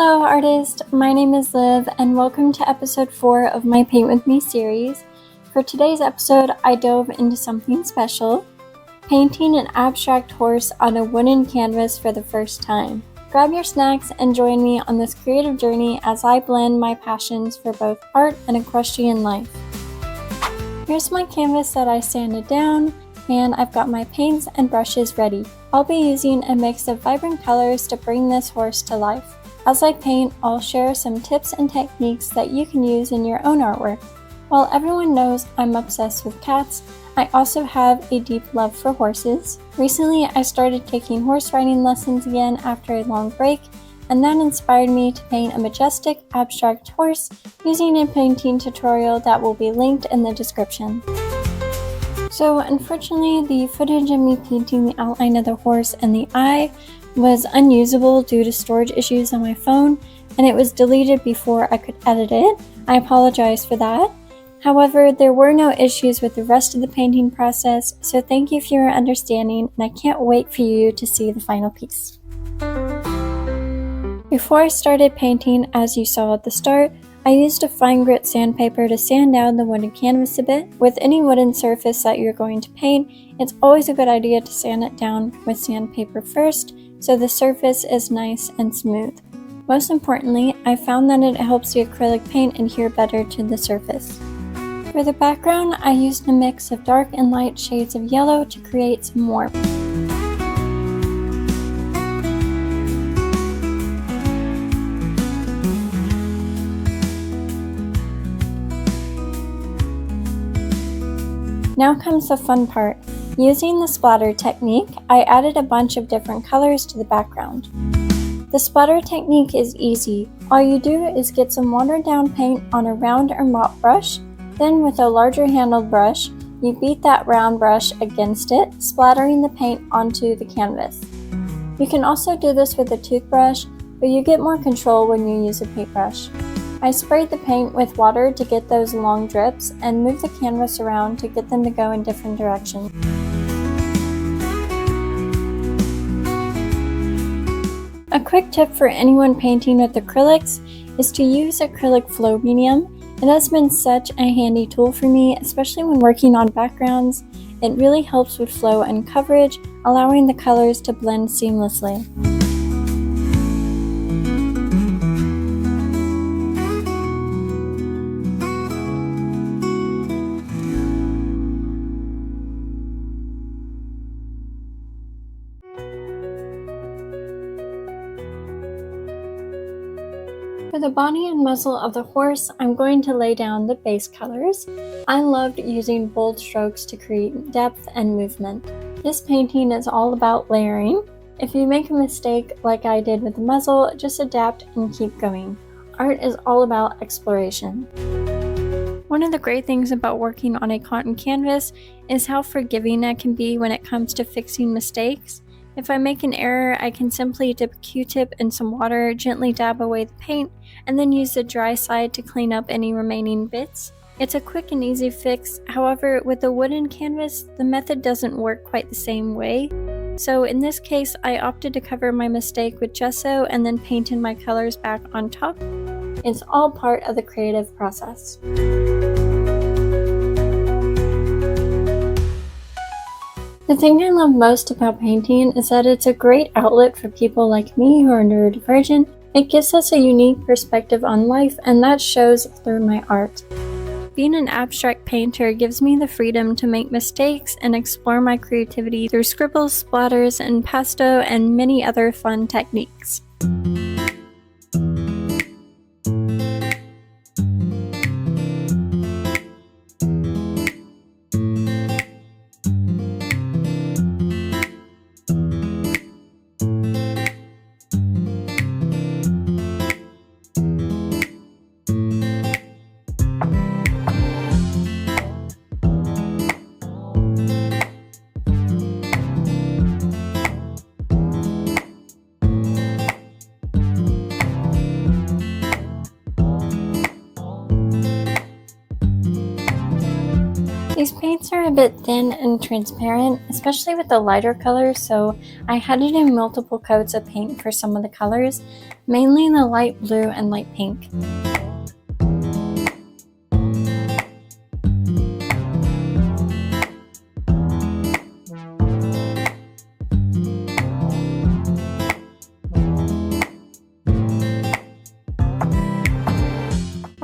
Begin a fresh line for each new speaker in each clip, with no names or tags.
Hello artist, my name is Liv and welcome to episode 4 of my Paint With Me series. For today's episode, I dove into something special, painting an abstract horse on a wooden canvas for the first time. Grab your snacks and join me on this creative journey as I blend my passions for both art and equestrian life. Here's my canvas that I sanded down, and I've got my paints and brushes ready. I'll be using a mix of vibrant colors to bring this horse to life. As I paint, I'll share some tips and techniques that you can use in your own artwork. While everyone knows I'm obsessed with cats, I also have a deep love for horses. Recently, I started taking horse riding lessons again after a long break, and that inspired me to paint a Majestic abstract horse using a painting tutorial that will be linked in the description. So unfortunately, the footage of me painting the outline of the horse and the eye was unusable due to storage issues on my phone, and it was deleted before I could edit it. I apologize for that. However, there were no issues with the rest of the painting process, so thank you for your understanding, and I can't wait for you to see the final piece. Before I started painting, as you saw at the start, I used a fine grit sandpaper to sand down the wooden canvas a bit. With any wooden surface that you're going to paint, it's always a good idea to sand it down with sandpaper first, so the surface is nice and smooth. Most importantly, I found that it helps the acrylic paint adhere better to the surface. For the background, I used a mix of dark and light shades of yellow to create some warmth. Now comes the fun part. Using the splatter technique, I added a bunch of different colors to the background. The splatter technique is easy. All you do is get some watered down paint on a round or mop brush, then with a larger handled brush, you beat that round brush against it, splattering the paint onto the canvas. You can also do this with a toothbrush, but you get more control when you use a paintbrush. I sprayed the paint with water to get those long drips and moved the canvas around to get them to go in different directions. A quick tip for anyone painting with acrylics is to use acrylic flow medium. It has been such a handy tool for me, especially when working on backgrounds. It really helps with flow and coverage, allowing the colors to blend seamlessly. For the body and muzzle of the horse, I'm going to lay down the base colors. I loved using bold strokes to create depth and movement. This painting is all about layering. If you make a mistake like I did with the muzzle, just adapt and keep going. Art is all about exploration. One of the great things about working on a cotton canvas is how forgiving it can be when it comes to fixing mistakes. If I make an error, I can simply dip a Q-tip in some water, gently dab away the paint, and then use the dry side to clean up any remaining bits. It's a quick and easy fix. However, with a wooden canvas, the method doesn't work quite the same way. So in this case, I opted to cover my mistake with gesso and then painted my colors back on top. It's all part of the creative process. The thing I love most about painting is that it's a great outlet for people like me who are neurodivergent. It gives us a unique perspective on life, and that shows through my art. Being an abstract painter gives me the freedom to make mistakes and explore my creativity through scribbles, splatters, and pesto, and many other fun techniques. These paints are a bit thin and transparent, especially with the lighter colors, so I had to do multiple coats of paint for some of the colors, mainly the light blue and light pink.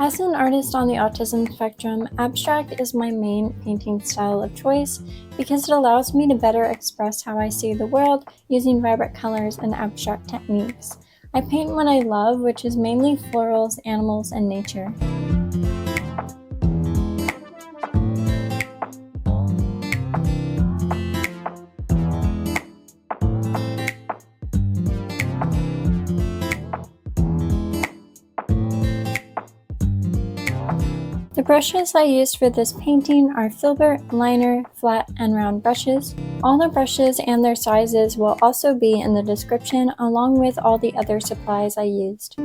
As an artist on the autism spectrum, abstract is my main painting style of choice because it allows me to better express how I see the world using vibrant colors and abstract techniques. I paint what I love, which is mainly florals, animals, and nature. The brushes I used for this painting are filbert, liner, flat, and round brushes. All the brushes and their sizes will also be in the description along with all the other supplies I used.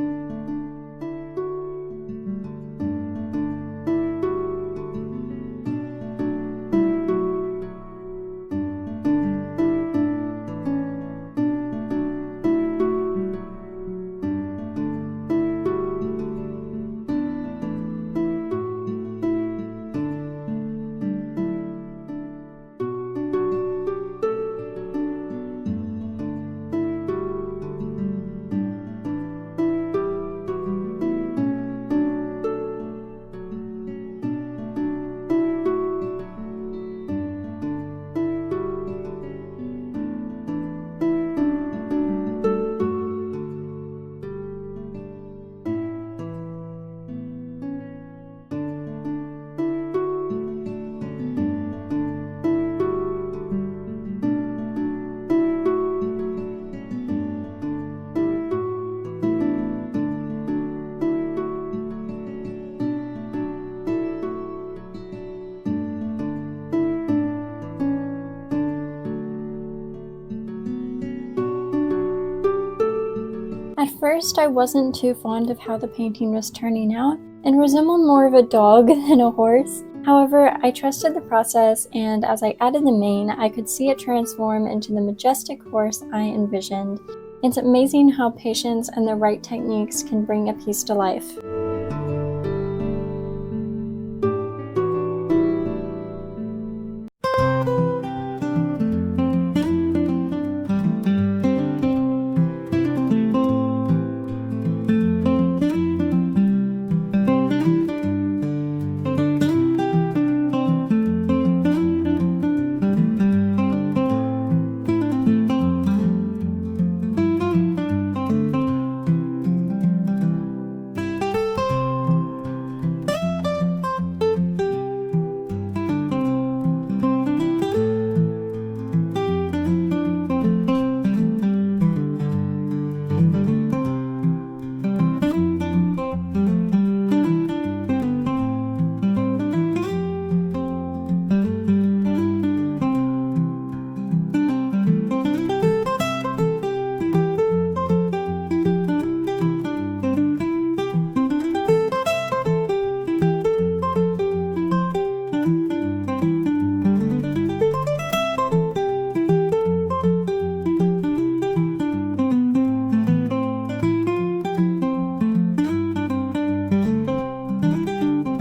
At first, I wasn't too fond of how the painting was turning out and resembled more of a dog than a horse. However, I trusted the process, and as I added the mane, I could see it transform into the majestic horse I envisioned. It's amazing how patience and the right techniques can bring a piece to life.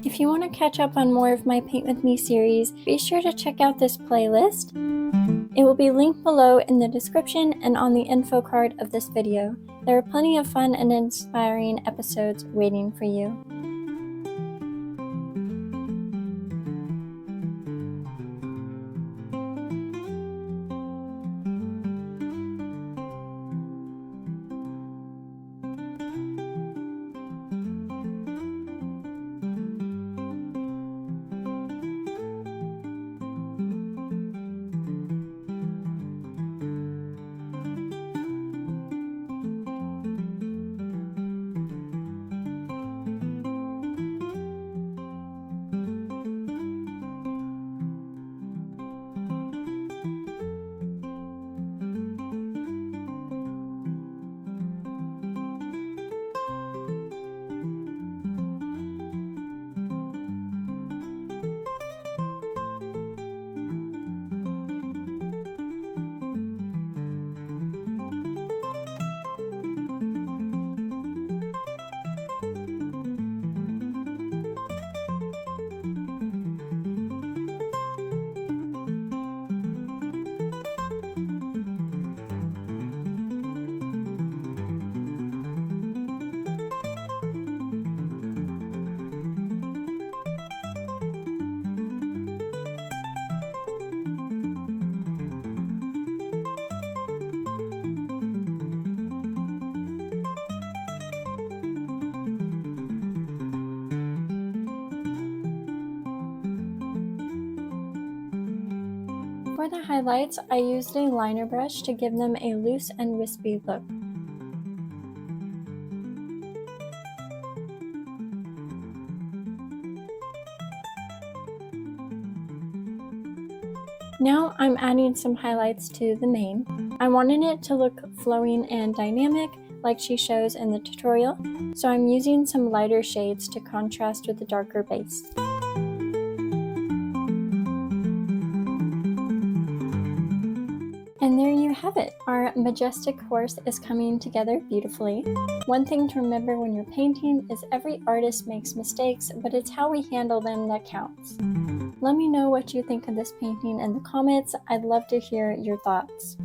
If you want to catch up on more of my Paint With Me series, be sure to check out this playlist. It will be linked below in the description and on the info card of this video. There are plenty of fun and inspiring episodes waiting for you. For the highlights, I used a liner brush to give them a loose and wispy look. Now I'm adding some highlights to the mane. I wanted it to look flowing and dynamic like she shows in the tutorial, so I'm using some lighter shades to contrast with the darker base. And there you have it! Our majestic horse is coming together beautifully. One thing to remember when you're painting is every artist makes mistakes, but it's how we handle them that counts. Let me know what you think of this painting in the comments. I'd love to hear your thoughts.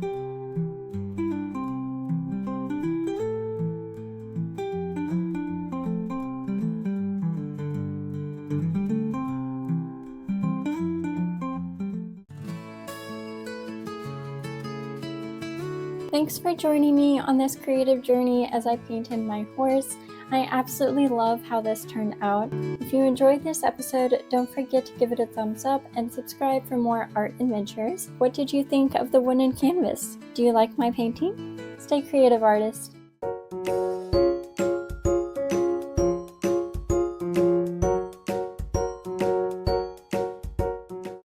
Thanks for joining me on this creative journey as I painted my horse. I absolutely love how this turned out. If you enjoyed this episode, don't forget to give it a thumbs up and subscribe for more art adventures. What did you think of the wooden canvas? Do you like my painting? Stay creative, artist!